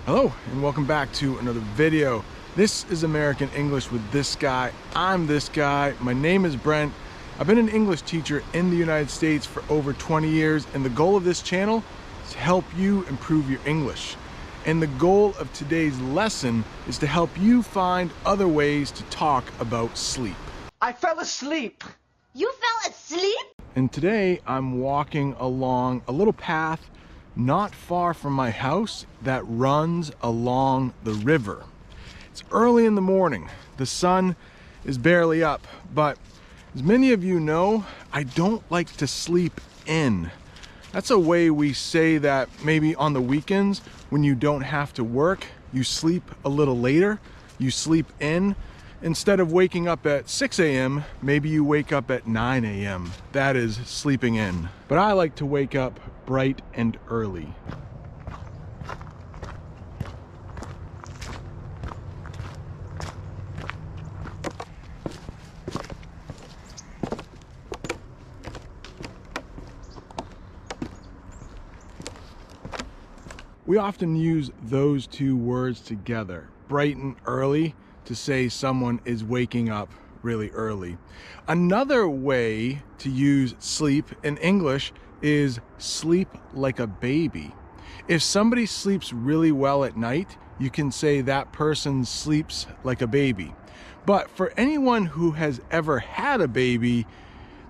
Hello and welcome back to another video. This is American English with this guy. I'm this guy. My name is Brent. I've been an English teacher in the United States for over 20 years, and the goal of this channel is to help you improve your English. And the goal of today's lesson is to help you find other ways to talk about sleep. I fell asleep. You fell asleep? And today I'm walking along a little path not far from my house that runs along the river. It's early in the morning. The sun is barely up, but as many of you know, I don't like to sleep in. That's a way we say that maybe on the weekends when you don't have to work, you sleep a little later, you sleep in. Instead of waking up at 6 a.m., maybe you wake up at 9 a.m. That is sleeping in. But I like to wake up bright and early. We often use those two words together, bright and early, to say someone is waking up really early. Another way to use sleep in English is sleep like a baby. If somebody sleeps really well at night, you can say that person sleeps like a baby. But for anyone who has ever had a baby,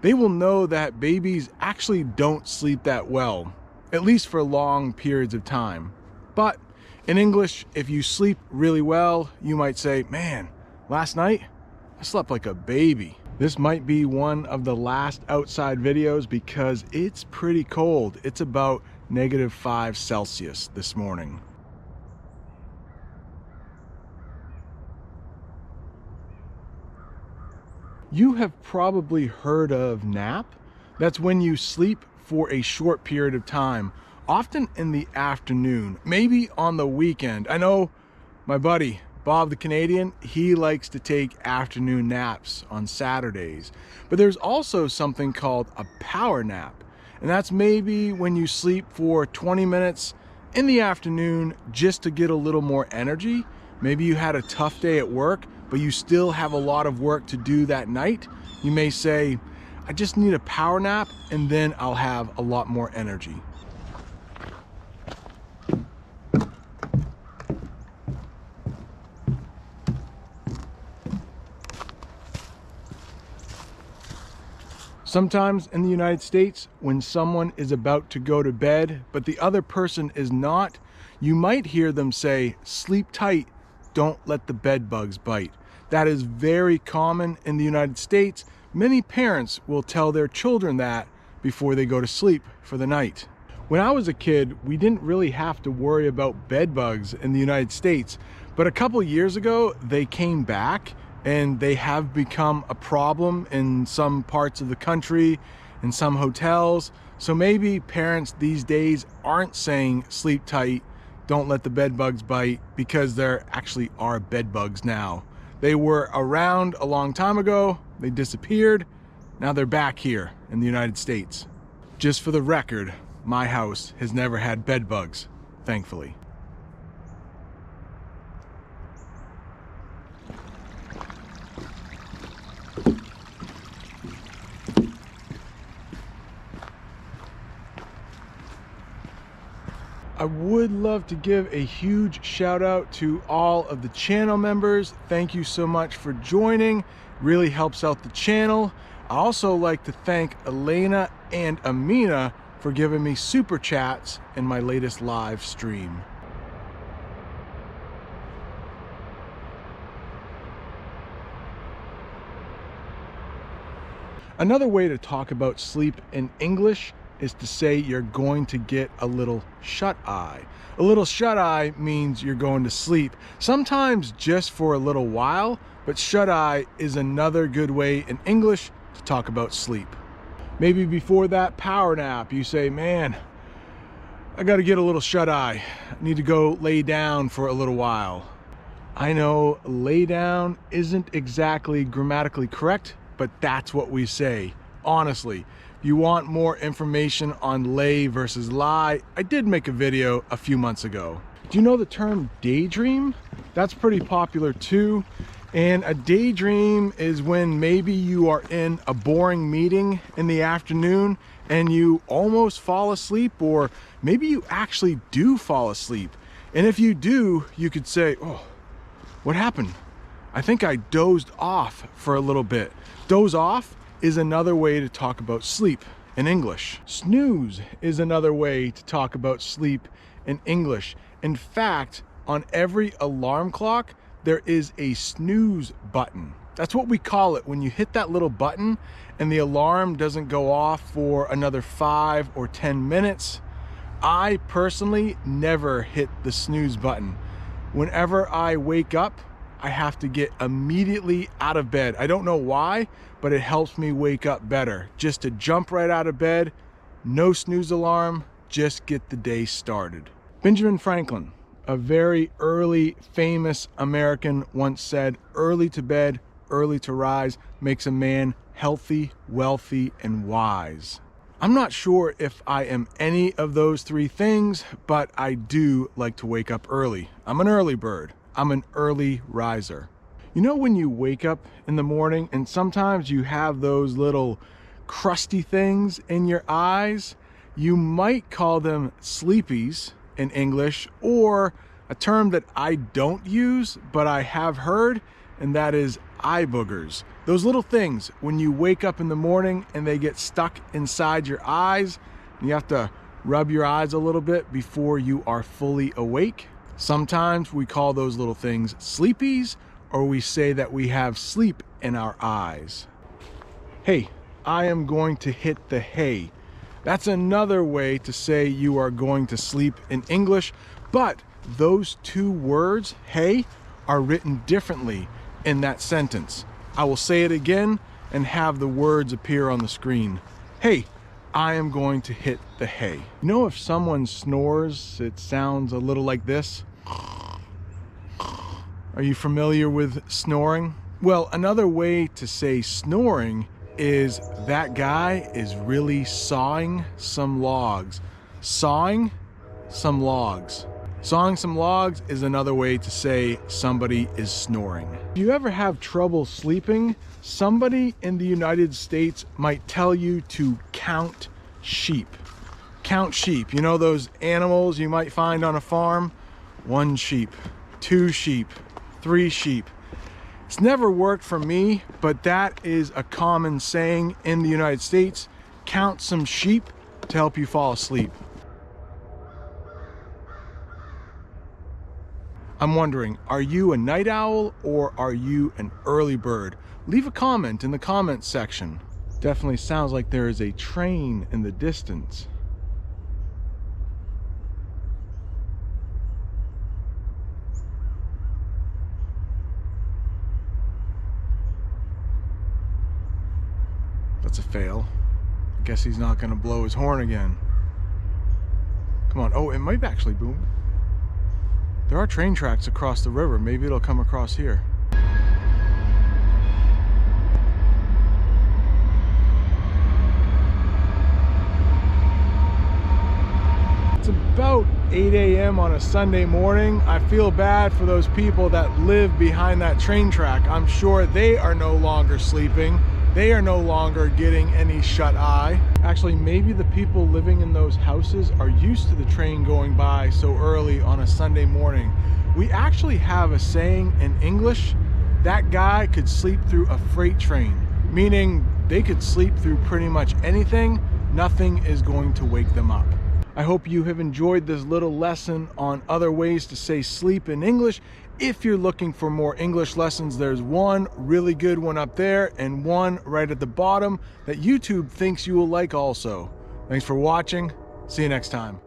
they will know that babies actually don't sleep that well, at least for long periods of time. But in English, if you sleep really well, you might say, man, last night I slept like a baby. This might be one of the last outside videos because it's pretty cold. It's about -5 Celsius this morning. You have probably heard of nap. That's when you sleep for a short period of time, often in the afternoon, maybe on the weekend. I know my buddy, Bob the Canadian, he likes to take afternoon naps on Saturdays. But there's also something called a power nap. And that's maybe when you sleep for 20 minutes in the afternoon just to get a little more energy. Maybe you had a tough day at work, but you still have a lot of work to do that night. You may say, I just need a power nap and then I'll have a lot more energy. Sometimes in the United States, when someone is about to go to bed, but the other person is not, you might hear them say, sleep tight, don't let the bed bugs bite. That is very common in the United States. Many parents will tell their children that before they go to sleep for the night. When I was a kid, we didn't really have to worry about bed bugs in the United States, but a couple years ago, they came back and they have become a problem in some parts of the country, in some hotels. So maybe parents these days aren't saying sleep tight, don't let the bed bugs bite, because there actually are bed bugs now. They were around a long time ago, they disappeared, now they're back here in the United States. Just for the record, my house has never had bed bugs, thankfully. I would love to give a huge shout out to all of the channel members. Thank you so much for joining. Really helps out the channel. I also like to thank Elena and Amina for giving me super chats in my latest live stream. Another way to talk about sleep in English is to say you're going to get a little shut-eye. A little shut-eye means you're going to sleep, sometimes just for a little while, but shut-eye is another good way in English to talk about sleep. Maybe before that power nap, you say, man, I gotta get a little shut-eye. I need to go lay down for a little while. I know lay down isn't exactly grammatically correct, but that's what we say. Honestly, if you want more information on lay versus lie, I did make a video a few months ago. Do you know the term daydream? That's pretty popular too. And a daydream is when maybe you are in a boring meeting in the afternoon and you almost fall asleep, or maybe you actually do fall asleep. And if you do, you could say, oh, what happened? I think I dozed off for a little bit. Doze off is another way to talk about sleep in English. Snooze is another way to talk about sleep in English. In fact, on every alarm clock, there is a snooze button. That's what we call it when you hit that little button and the alarm doesn't go off for another 5 or 10 minutes. I personally never hit the snooze button. Whenever I wake up, I have to get immediately out of bed. I don't know why, but it helps me wake up better. Just to jump right out of bed, no snooze alarm, just get the day started. Benjamin Franklin, a very early famous American, once said, early to bed, early to rise makes a man healthy, wealthy, and wise. I'm not sure if I am any of those three things, but I do like to wake up early. I'm an early bird. I'm an early riser. You know when you wake up in the morning and sometimes you have those little crusty things in your eyes? You might call them sleepies in English, or a term that I don't use, but I have heard, and that is eye boogers. Those little things when you wake up in the morning and they get stuck inside your eyes, and you have to rub your eyes a little bit before you are fully awake. Sometimes we call those little things sleepies, or we say that we have sleep in our eyes. Hey, I am going to hit the hay. That's another way to say you are going to sleep in English, but those two words, hey, are written differently in that sentence. I will say it again and have the words appear on the screen. Hey, I am going to hit the hay. You know, if someone snores, it sounds a little like this. Are you familiar with snoring? Well, another way to say snoring is that guy is really sawing some logs. Sawing some logs. Sawing some logs is another way to say somebody is snoring. If you ever have trouble sleeping, somebody in the United States might tell you to count sheep. Count sheep. You know those animals you might find on a farm? 1 sheep, 2 sheep, 3 sheep. It's never worked for me, but that is a common saying in the United States. Count some sheep to help you fall asleep. I'm wondering, are you a night owl or are you an early bird? Leave a comment in the comments section. Definitely sounds like there is a train in the distance. That's a fail. I guess he's not gonna blow his horn again. Come on. Oh, it might actually boom. There are train tracks across the river. Maybe it'll come across here. It's about 8 a.m. on a Sunday morning. I feel bad for those people that live behind that train track. I'm sure they are no longer sleeping. They are no longer getting any shut eye. Actually, maybe the people living in those houses are used to the train going by so early on a Sunday morning. We actually have a saying in English, that guy could sleep through a freight train, meaning they could sleep through pretty much anything. Nothing is going to wake them up. I hope you have enjoyed this little lesson on other ways to say sleep in English. If you're looking for more English lessons, there's one really good one up there and one right at the bottom that YouTube thinks you will like also. Thanks for watching. See you next time.